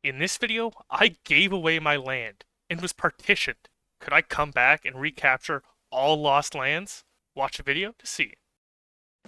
In this video, I gave away my land and was partitioned. Could I come back and recapture all lost lands? Watch the video to see.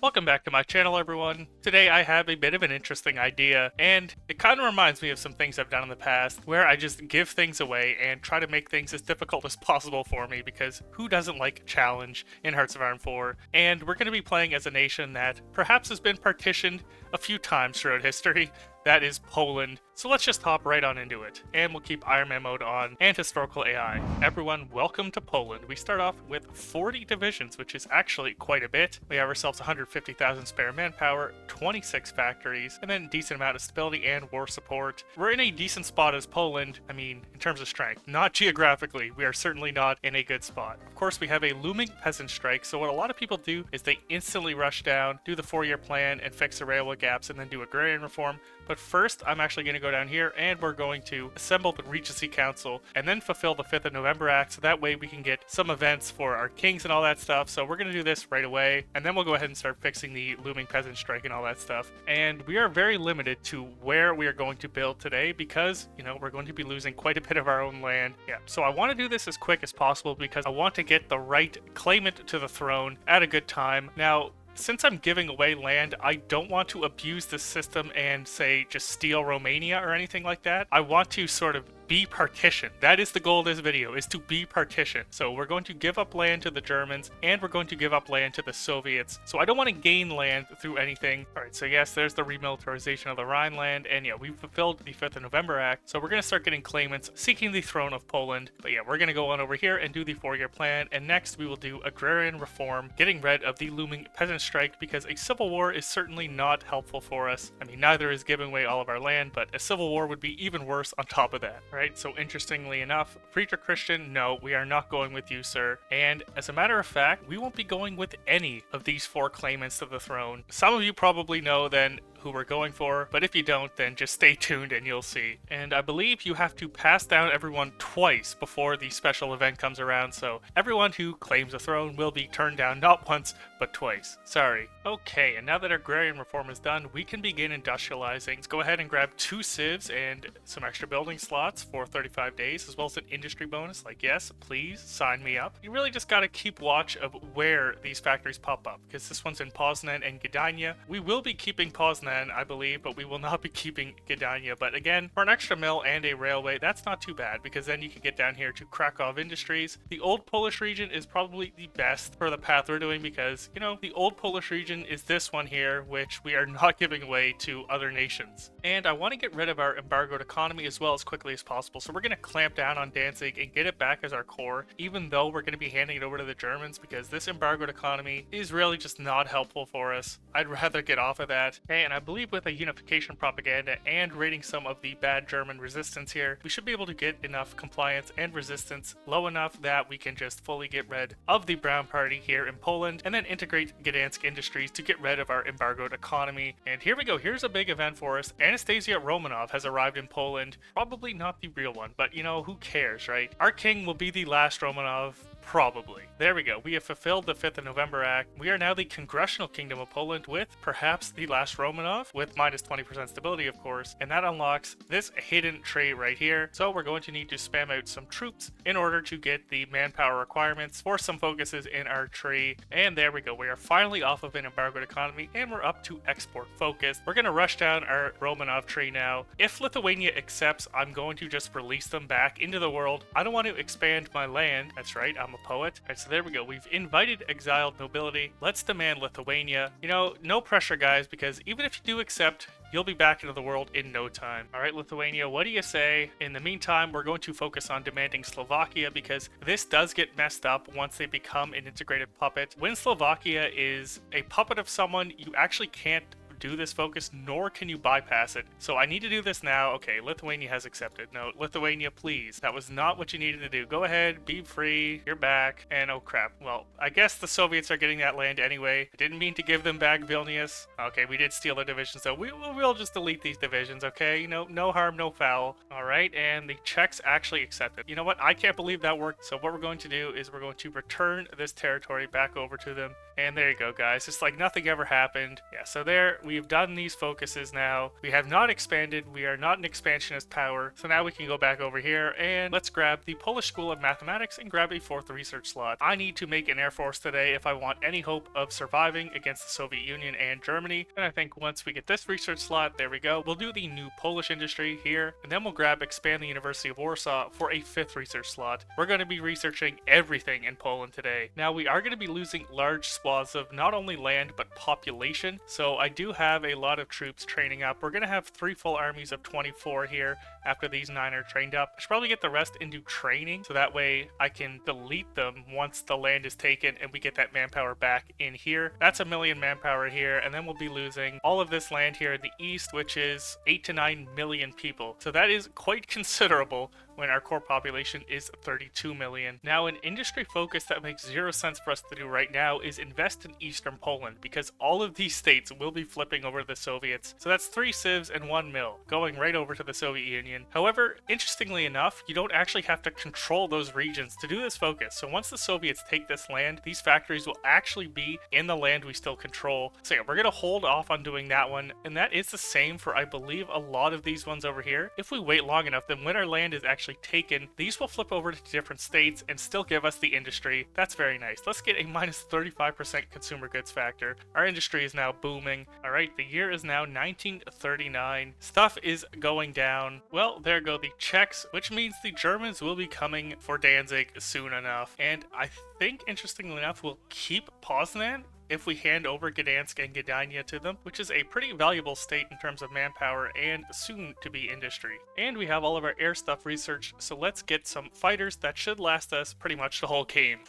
Welcome back to my channel, everyone. Today I have a bit of an interesting idea, and it kind of reminds me of some things I've done in the past, where I just give things away and try to make things as difficult as possible for me, because who doesn't like a challenge in Hearts of Iron 4? And we're going to be playing as a nation that perhaps has been partitioned a few times throughout history. That is Poland. So let's just hop right on into it. And we'll keep Iron Man mode on and historical AI. Everyone, welcome to Poland. We start off with 40 divisions, which is actually quite a bit. We have ourselves 150,000 spare manpower, 26 factories, and then a decent amount of stability and war support. We're in a decent spot as Poland, I mean, in terms of strength. Not geographically, we are certainly not in a good spot. Of course, we have a looming peasant strike, so what a lot of people do is they instantly rush down, do the 4-year plan, and fix the railway gaps, and then do agrarian reform. But first, I'm actually going to go down here and we're going to assemble the Regency Council and then fulfill the 5th of November Act, so that way we can get some events for our kings and all that stuff. So we're going to do this right away, and then we'll go ahead and start fixing the looming peasant strike and all that stuff. And we are very limited to where we are going to build today because, you know, we're going to be losing quite a bit of our own land. Yeah, so I want to do this as quick as possible because I want to get the right claimant to the throne at a good time. Now, since I'm giving away land, I don't want to abuse this system and, say, just steal Romania or anything like that. I want to sort of be partitioned. That is the goal of this video, is to be partitioned. So we're going to give up land to the Germans, and we're going to give up land to the Soviets. So I don't want to gain land through anything. Alright, so yes, there's the remilitarization of the Rhineland, and yeah, we've fulfilled the 5th of November Act. So we're going to start getting claimants seeking the throne of Poland. But yeah, we're going to go on over here and do the 4-year plan, and next we will do agrarian reform, getting rid of the looming peasant strike, because a civil war is certainly not helpful for us. I mean, neither is giving away all of our land, but a civil war would be even worse on top of that, right? So interestingly enough, Friedrich Christian, no, we are not going with you, sir. And as a matter of fact, we won't be going with any of these 4 claimants to the throne. Some of you probably know then who we're going for, but if you don't, then just stay tuned and you'll see. And I believe you have to pass down everyone twice before the special event comes around, so everyone who claims a throne will be turned down not once, but twice. Sorry. Okay, and now that agrarian reform is done, we can begin industrializing. Let's go ahead and grab 2 civs and some extra building slots for 35 days, as well as an industry bonus. Like, yes, please sign me up. You really just gotta keep watch of where these factories pop up, because this one's in Poznan and Gdynia. We will be keeping Poznan, I believe, but we will not be keeping Gdynia. But again, for an extra mill and a railway, that's not too bad, because then you can get down here to Krakow Industries. The old Polish region is probably the best for the path we're doing, because, you know, the old Polish region is this one here, which we are not giving away to other nations. And I want to get rid of our embargoed economy as well as quickly as possible, so we're going to clamp down on Danzig and get it back as our core, even though we're going to be handing it over to the Germans, because this embargoed economy is really just not helpful for us. I'd rather get off of that. Okay, and I believe with a unification propaganda and raiding some of the bad German resistance here, we should be able to get enough compliance and resistance low enough that we can just fully get rid of the Brown Party here in Poland, and then integrate Gdansk Industries to get rid of our embargoed economy. And here we go, here's a big event for us. Anastasia Romanov has arrived in Poland. Probably not the real one, but you know, who cares, right? Our king will be the last Romanov. Probably. There we go. We have fulfilled the 5th of November Act. We are now the Congressional Kingdom of Poland with perhaps the last Romanov, with minus 20% stability, of course, and that unlocks this hidden trait right here. So we're going to need to spam out some troops in order to get the manpower requirements for some focuses in our tree. And there we go. We are finally off of an embargoed economy, and we're up to export focus. We're going to rush down our Romanov tree now. If Lithuania accepts, I'm going to just release them back into the world. I don't want to expand my land. That's right. I'm a poet. Alright, so there we go. We've invited exiled nobility. Let's demand Lithuania. You know, no pressure, guys, because even if you do accept, you'll be back into the world in no time. Alright, Lithuania, what do you say? In the meantime, we're going to focus on demanding Slovakia, because this does get messed up once they become an integrated puppet. When Slovakia is a puppet of someone, you actually can't do this focus, nor can you bypass it. So I need to do this now. Okay, Lithuania has accepted. No, Lithuania, please. That was not what you needed to do. Go ahead, be free, you're back. And oh crap, well, I guess the Soviets are getting that land anyway. I didn't mean to give them back Vilnius. Okay, we did steal the division, so we'll just delete these divisions, okay? You know, no harm, no foul. Alright, and the Czechs actually accepted. You know what? I can't believe that worked. So what we're going to do is we're going to return this territory back over to them. And there you go, guys. It's like nothing ever happened. Yeah, so there, we've done these focuses now. We have not expanded. We are not an expansionist power. So now we can go back over here and let's grab the Polish School of Mathematics and grab a 4th research slot. I need to make an Air Force today if I want any hope of surviving against the Soviet Union and Germany. And I think once we get this research slot, there we go. We'll do the new Polish industry here, and then we'll expand the University of Warsaw for a 5th research slot. We're going to be researching everything in Poland today. Now, we are going to be losing large swaths of not only land, but population. So I do have a lot of troops training up. We're going to have 3 full armies of 24 here after these 9 are trained up. I should probably get the rest into training, so that way I can delete them once the land is taken and we get that manpower back in here. That's 1 million manpower here, and then we'll be losing all of this land here in the east, which is 8 to 9 million people. So that is quite considerable when our core population is 32 million. Now, an industry focus that makes 0 sense for us to do right now is invest in Eastern Poland, because all of these states will be flipping over to the Soviets. So that's 3 civs and 1 mill going right over to the Soviet Union. However, interestingly enough, you don't actually have to control those regions to do this focus. So once the Soviets take this land, these factories will actually be in the land we still control. So yeah, we're going to hold off on doing that one. And that is the same for, I believe, a lot of these ones over here. If we wait long enough, then when our land is actually taken, these will flip over to different states and still give us the industry. That's very nice. Let's get a minus 35% consumer goods factor. Our industry is now booming. All right, the year is now 1939. Stuff is going down. Well, there go the Czechs, which means the Germans will be coming for Danzig soon enough. And I think, interestingly enough, we'll keep Poznan if we hand over Gdansk and Gdynia to them, which is a pretty valuable state in terms of manpower and soon to be industry. And we have all of our air stuff research, so let's get some fighters that should last us pretty much the whole game.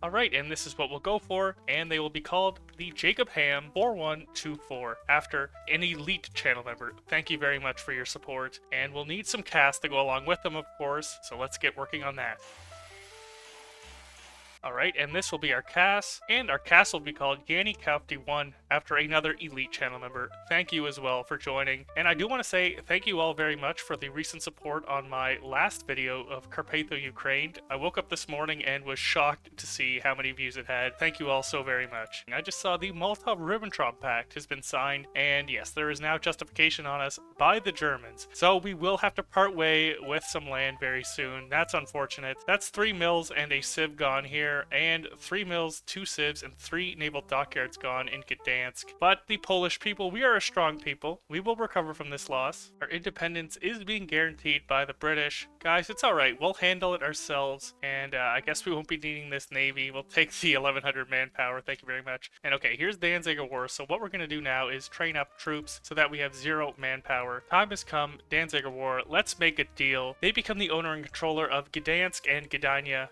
Alright, and this is what we'll go for, and they will be called the Jacob Ham 4124 after an elite channel member. Thank you very much for your support, and we'll need some cast to go along with them, of course, so let's get working on that. Alright, and this will be our cast, and our cast will be called Yanni Kaufti 1 after another elite channel member. Thank you as well for joining, and I do want to say thank you all very much for the recent support on my last video of Carpatho, Ukraine. I woke up this morning and was shocked to see how many views it had. Thank you all so very much. I just saw the Molotov-Ribbentrop Pact has been signed, and yes, there is now justification on us by the Germans. So we will have to part way with some land very soon. That's unfortunate. That's 3 mills and a civ gone here, and 3 mills, 2 civs, and 3 naval dockyards gone in Gdansk. But the Polish people, we are a strong people. We will recover from this loss. Our independence is being guaranteed by the British. Guys, it's alright. We'll handle it ourselves, and I guess we won't be needing this navy. We'll take the 1100 manpower. Thank you very much. And okay, here's Danzig War. So what we're going to do now is train up troops so that we have 0 manpower. Time has come. Danzig War. Let's make a deal. They become the owner and controller of Gdansk and Gdynia.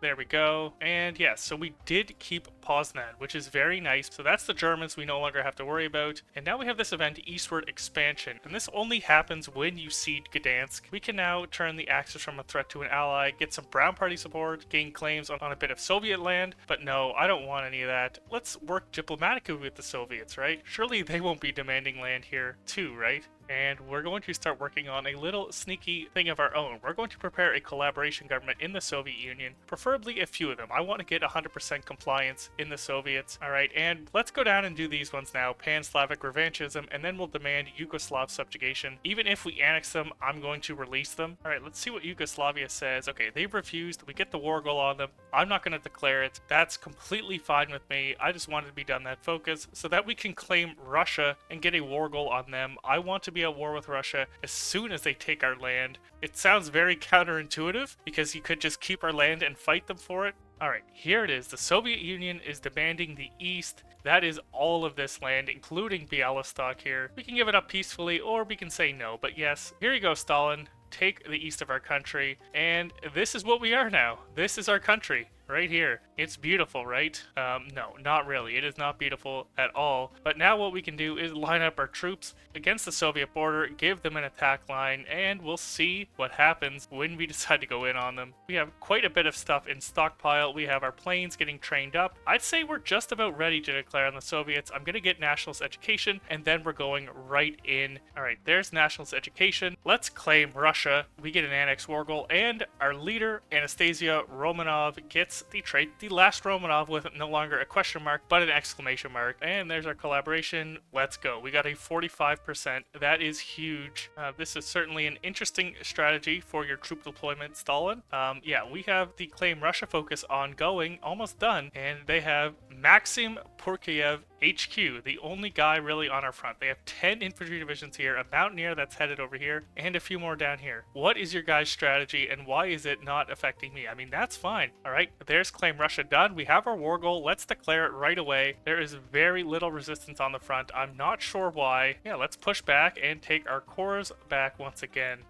There we go. And yes, so we did keep Poznan, which is very nice. So that's the Germans we no longer have to worry about. And now we have this event, Eastward Expansion. And this only happens when you cede Gdansk. We can now turn the Axis from a threat to an ally, get some Brown Party support, gain claims on a bit of Soviet land. But no, I don't want any of that. Let's work diplomatically with the Soviets, right? Surely they won't be demanding land here too, right? And we're going to start working on a little sneaky thing of our own. We're going to prepare a collaboration government in the Soviet Union, preferably a few of them. I want to get 100% compliance in the Soviets. Alright, and let's go down and do these ones now. Pan-Slavic revanchism, and then we'll demand Yugoslav subjugation. Even if we annex them, I'm going to release them. Alright, let's see what Yugoslavia says. Okay, they've refused. We get the war goal on them. I'm not going to declare it. That's completely fine with me. I just wanted to be done that focus so that we can claim Russia and get a war goal on them. I want to be at war with Russia as soon as they take our land. It sounds very counterintuitive because you could just keep our land and fight them for it. Alright, here it is. The Soviet Union is demanding the East. That is all of this land, including Bialystok here. We can give it up peacefully, or we can say no. But yes, here you go, Stalin. Take the east of our country. And this is what we are now. This is our country. Right here. It's beautiful, right? No, not really. It is not beautiful at all. But now what we can do is line up our troops against the Soviet border, give them an attack line, and we'll see what happens when we decide to go in on them. We have quite a bit of stuff in stockpile. We have our planes getting trained up. I'd say we're just about ready to declare on the Soviets. I'm going to get nationalist education, and then we're going right in. Alright, there's nationalist education. Let's claim Russia. We get an annex war goal, and our leader, Anastasia Romanov, gets gets the trait, the last Romanov, with no longer a question mark, but an exclamation mark. And there's our collaboration. Let's go. We got a 45%. That is huge. This is certainly an interesting strategy for your troop deployment, Stalin. Yeah, we have the Claim Russia focus ongoing, almost done, and they have Maxim Purkiev HQ, the only guy really on our front. They have 10 infantry divisions here, a mountaineer that's headed over here, and a few more down here. What is your guys' strategy, and why is it not affecting me? I mean, that's fine. All right, there's Claim Russia done. We have our war goal. Let's declare it right away. There is very little resistance on the front. I'm not sure why. Yeah, let's push back and take our cores back once again.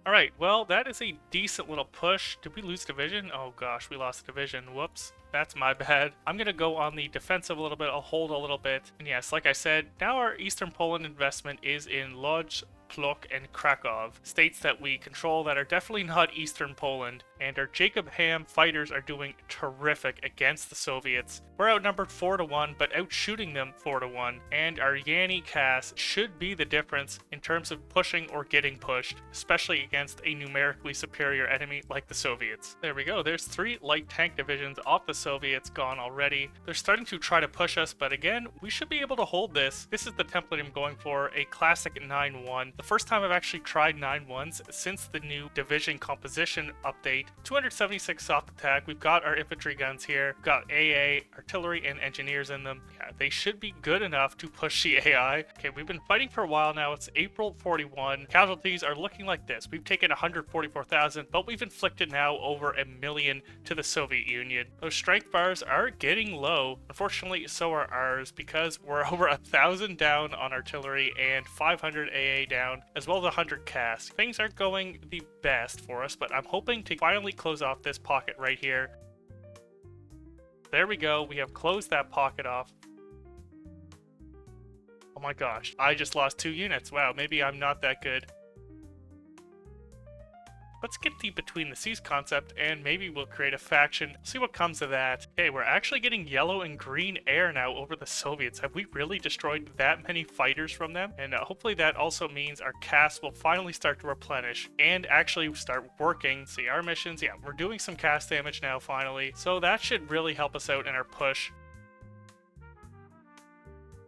Alright, well, that is a decent little push. Did we lose division? Oh gosh, we lost a division. Whoops. That's my bad. I'm going to go on the defensive a little bit. I'll hold a little bit. And yes, like I said, now our Eastern Poland investment is in Lodz, Plock, and Krakow, states that we control that are definitely not Eastern Poland, and our Jacob Ham fighters are doing terrific against the Soviets. We're outnumbered 4-1, but outshooting them 4-1, and our Yanni Cass should be the difference in terms of pushing or getting pushed, especially against a numerically superior enemy like the Soviets. There we go, there's 3 light tank divisions off the Soviets gone already. They're starting to try to push us, but again, we should be able to hold this. This is the template I'm going for, a classic 9-1. The first time I've actually tried 9-1s since the new division composition update. 276 soft attack. We've got our infantry guns here. We've got AA, artillery, and engineers in them. Yeah, they should be good enough to push the AI. Okay, we've been fighting for a while now. It's April 41. Casualties are looking like this. We've taken 144,000, but we've inflicted now over 1 million to the Soviet Union. Those strength bars are getting low. Unfortunately, so are ours, because we're over 1,000 down on artillery and 500 AA down, as well as 100 CAS. Things aren't going the best for us, but I'm hoping to finally close off this pocket right here. There we go. We have closed that pocket off. Oh my gosh. I just lost 2 units. Wow, maybe I'm not that good. Let's get the Between the Seas concept, and maybe we'll create a faction. See what comes of that. Okay, we're actually getting yellow and green air now over the Soviets. Have we really destroyed that many fighters from them? And hopefully that also means our CAS will finally start to replenish and actually start working. See, our missions, yeah, we're doing some CAS damage now finally. So that should really help us out in our push.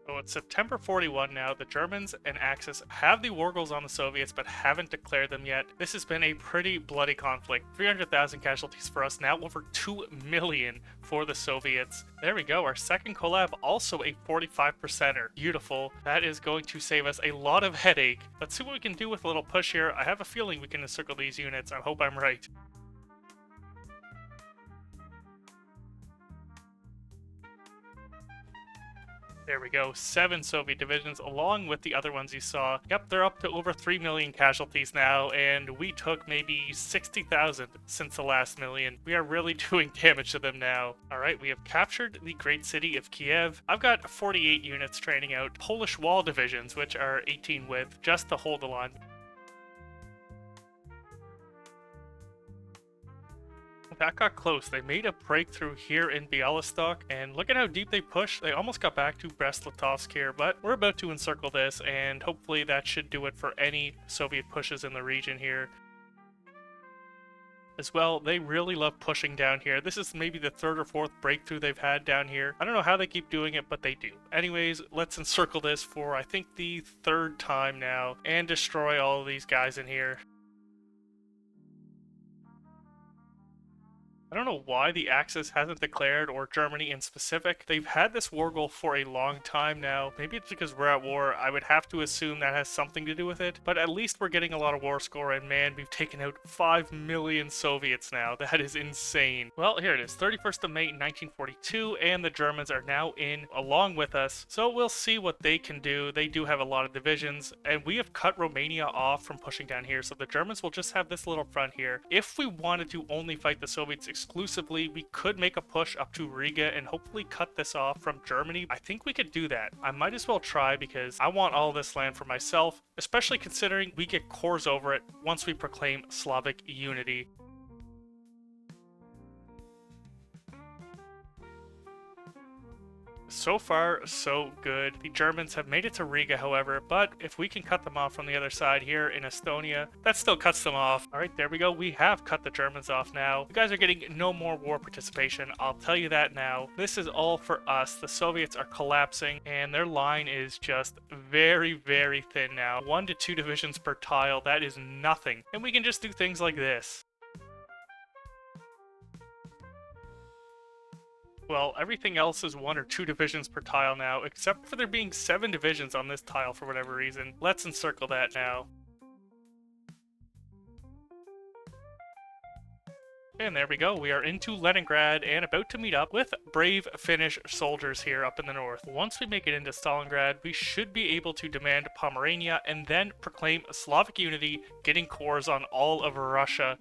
So it's September 41 now. The Germans and Axis have the war goals on the Soviets, but haven't declared them yet. This has been a pretty bloody conflict. 300,000 casualties for us, now over 2 million for the Soviets. There we go, our second collab, also a 45%er. Beautiful. That is going to save us a lot of headache. Let's see what we can do with a little push here. I have a feeling we can encircle these units. I hope I'm right. There we go, 7 Soviet divisions along with the other ones you saw. Yep, they're up to over 3 million casualties now, and we took maybe 60,000 since the last million. We are really doing damage to them now. Alright, we have captured the great city of Kiev. I've got 48 units training out Polish wall divisions, which are 18 width, just to hold the line. That got close. They made a breakthrough here in Bialystok, and look at how deep they pushed. They almost got back to Brest-Litovsk here, but we're about to encircle this, and hopefully that should do it for any Soviet pushes in the region here. As well, they really love pushing down here. This is maybe the 3rd or 4th breakthrough they've had down here. I don't know how they keep doing it, but they do. Anyways, let's encircle this for, I think, the 3rd time now, and destroy all of these guys in here. I don't know why the Axis hasn't declared, or Germany in specific. They've had this war goal for a long time now. Maybe it's because we're at war. I would have to assume that has something to do with it. But at least we're getting a lot of war score, and man, we've taken out 5 million Soviets now. That is insane. Well, here it is, 31st of May 1942, and the Germans are now in along with us. So we'll see what they can do. They do have a lot of divisions, and we have cut Romania off from pushing down here. So the Germans will just have this little front here. If we wanted to only fight the Soviets exclusively, we could make a push up to Riga and hopefully cut this off from Germany. I think we could do that. I might as well try, because I want all this land for myself, especially considering we get cores over it once we proclaim Slavic unity. So far, so good. The Germans have made it to Riga, however, but if we can cut them off from the other side here in Estonia, that still cuts them off. All right, there we go. We have cut the Germans off now. You guys are getting no more war participation. I'll tell you that now. This is all for us. The Soviets are collapsing, and their line is just very, very thin now. 1 to 2 divisions per tile. That is nothing. And we can just do things like this. Well, everything else is 1 or 2 divisions per tile now, except for there being 7 divisions on this tile for whatever reason. Let's encircle that now. And there we go, we are into Leningrad and about to meet up with brave Finnish soldiers here up in the north. Once we make it into Stalingrad, we should be able to demand Pomerania and then proclaim Slavic unity, getting cores on all of Russia.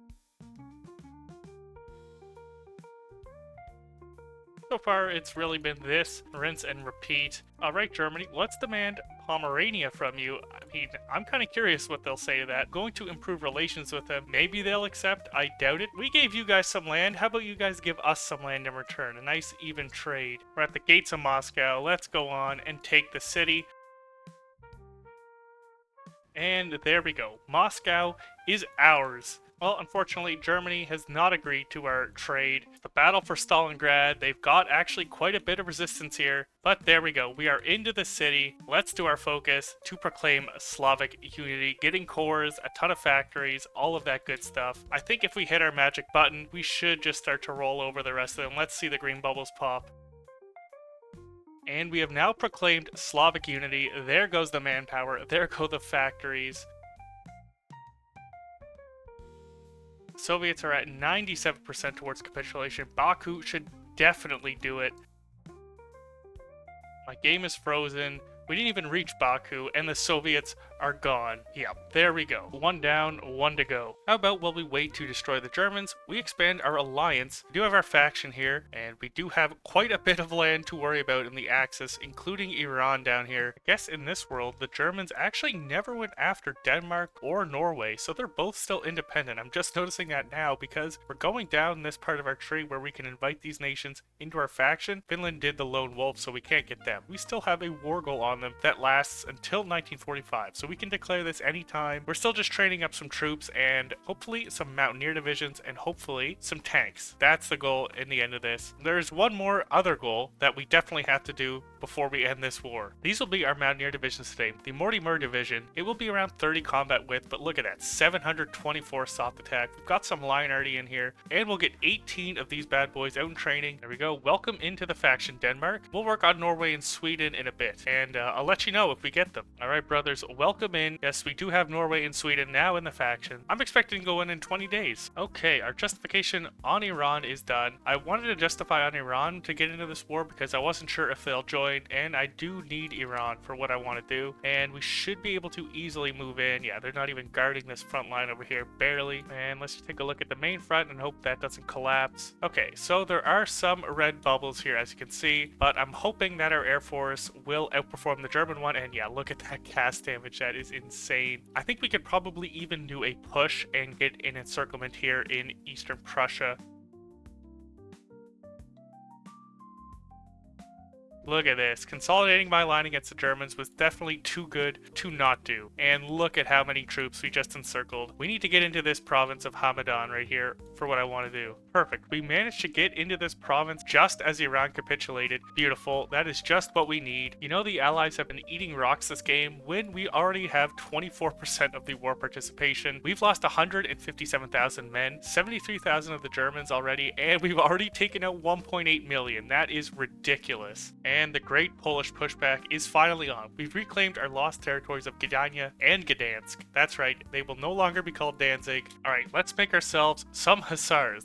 So far, it's really been this, rinse and repeat. Alright, Germany, let's demand Pomerania from you. I mean, I'm kind of curious what they'll say to that. Going to improve relations with them. Maybe they'll accept. I doubt it. We gave you guys some land. How about you guys give us some land in return? A nice, even trade. We're at the gates of Moscow. Let's go on and take the city. And there we go. Moscow is ours. Well, unfortunately, Germany has not agreed to our trade. The battle for Stalingrad, they've got actually quite a bit of resistance here. But there we go. We are into the city. Let's do our focus to proclaim Slavic unity, getting cores, a ton of factories, all of that good stuff. I think if we hit our magic button, we should just start to roll over the rest of them. Let's see the green bubbles pop. And we have now proclaimed Slavic unity. There goes the manpower. There go the factories. Soviets are at 97% towards capitulation. Baku should definitely do it. My game is frozen. We didn't even reach Baku, and the Soviets are gone. Yeah, there we go. 1 down, 1 to go. How about while we wait to destroy the Germans, we expand our alliance. We do have our faction here, and we do have quite a bit of land to worry about in the Axis, including Iran down here. I guess in this world, the Germans actually never went after Denmark or Norway, so they're both still independent. I'm just noticing that now because we're going down this part of our tree where we can invite these nations into our faction. Finland did the lone wolf, so we can't get them. We still have a war goal on them that lasts until 1945, so we can declare this anytime. We're still just training up some troops and hopefully some mountaineer divisions and hopefully some tanks. That's the goal in the end of this. There's one more other goal that we definitely have to do before we end this war. These will be our mountaineer divisions today. The Mortimer division, it will be around 30 combat width, but look at that, 724 soft attack. We've got some line already in here, and we'll get 18 of these bad boys out in training. There we go. Welcome into the faction Denmark. We'll work on Norway and Sweden in a bit, and I'll let you know if we get them. All right, brothers, welcome in. Yes, we do have Norway and Sweden now in the faction. I'm expecting to go in 20 days. Okay, our justification on Iran is done. I wanted to justify on Iran to get into this war because I wasn't sure if they'll join, and I do need Iran for what I want to do, and we should be able to easily move in. Yeah, they're not even guarding this front line over here, barely. And let's just take a look at the main front and hope that doesn't collapse. Okay, so there are some red bubbles here, as you can see, but I'm hoping that our Air Force will outperform the German one, and yeah, look at that cast damage. That is insane. I think we could probably even do a push and get an encirclement here in Eastern Prussia. Look at this. Consolidating my line against the Germans was definitely too good to not do. And look at how many troops we just encircled. We need to get into this province of Hamadan right here for what I want to do. Perfect. We managed to get into this province just as Iran capitulated. Beautiful. That is just what we need. You know, the Allies have been eating rocks this game when we already have 24% of the war participation. We've lost 157,000 men, 73,000 of the Germans already, and we've already taken out 1.8 million. That is ridiculous. And the great Polish pushback is finally on. We've reclaimed our lost territories of Gdynia and Gdansk. That's right, they will no longer be called Danzig. Alright, let's make ourselves some hussars.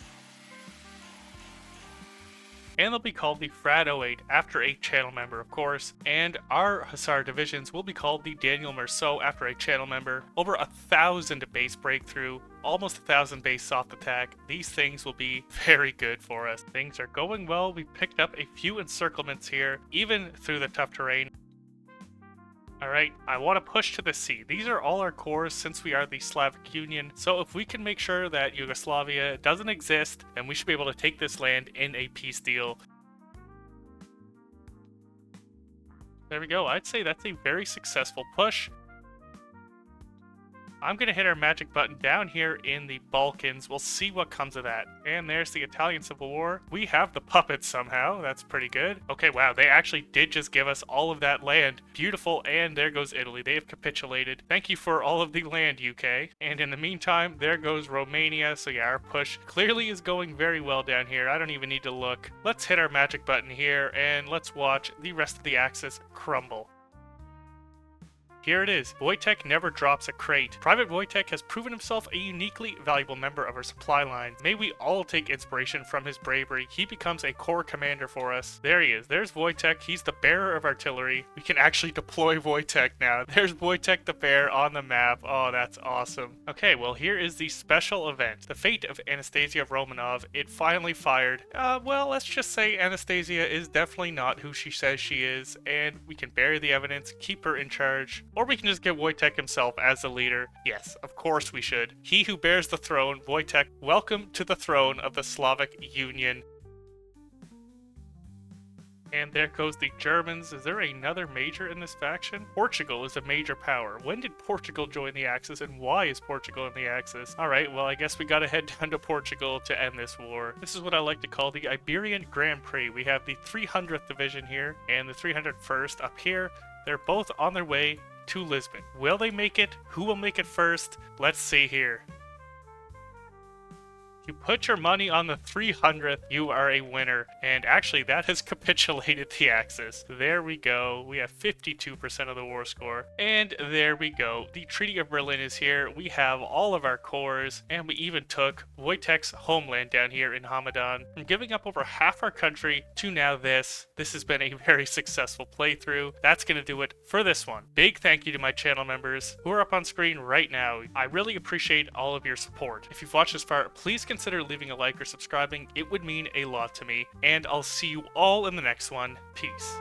And they'll be called the Frad 08 after a channel member, of course. And our Hussar divisions will be called the Daniel Merceau after a channel member. Over 1,000 base breakthrough, almost 1,000 base soft attack. These things will be very good for us. Things are going well. We picked up a few encirclements here, even through the tough terrain. Alright, I want to push to the sea. These are all our cores since we are the Slavic Union, so if we can make sure that Yugoslavia doesn't exist, then we should be able to take this land in a peace deal. There we go. I'd say that's a very successful push. I'm going to hit our magic button down here in the Balkans. We'll see what comes of that. And there's the Italian Civil War. We have the puppets somehow. That's pretty good. Okay, wow. They actually did just give us all of that land. Beautiful. And there goes Italy. They have capitulated. Thank you for all of the land, UK. And in the meantime, there goes Romania. So yeah, our push clearly is going very well down here. I don't even need to look. Let's hit our magic button here and let's watch the rest of the Axis crumble. Here it is. Wojtek never drops a crate. Private Wojtek has proven himself a uniquely valuable member of our supply line. May we all take inspiration from his bravery. He becomes a core commander for us. There he is. There's Wojtek. He's the bearer of artillery. We can actually deploy Wojtek now. There's Wojtek the bear on the map. Oh, that's awesome. Okay, well, here is the special event. The fate of Anastasia Romanov. It finally fired. Well, let's just say Anastasia is definitely not who she says she is, and we can bury the evidence, keep her in charge. Or we can just get Wojtek himself as the leader. Yes, of course we should. He who bears the throne, Wojtek, welcome to the throne of the Slavic Union. And there goes the Germans. Is there another major in this faction? Portugal is a major power. When did Portugal join the Axis, and why is Portugal in the Axis? Alright, well, I guess we gotta head down to Portugal to end this war. This is what I like to call the Iberian Grand Prix. We have the 300th Division here, and the 301st up here. They're both on their way to Lisbon. Will they make it? Who will make it first? Let's see here. You put your money on the 300th, you are a winner. And actually, that has capitulated the Axis. There we go. We have 52% of the war score. And there we go. The Treaty of Berlin is here. We have all of our cores, and we even took Wojtek's homeland down here in Hamadan. From giving up over half our country to now this. This has been a very successful playthrough. That's going to do it for this one. Big thank you to my channel members who are up on screen right now. I really appreciate all of your support. If you've watched this far, please consider leaving a like or subscribing. It would mean a lot to me. And I'll see you all in the next one. Peace.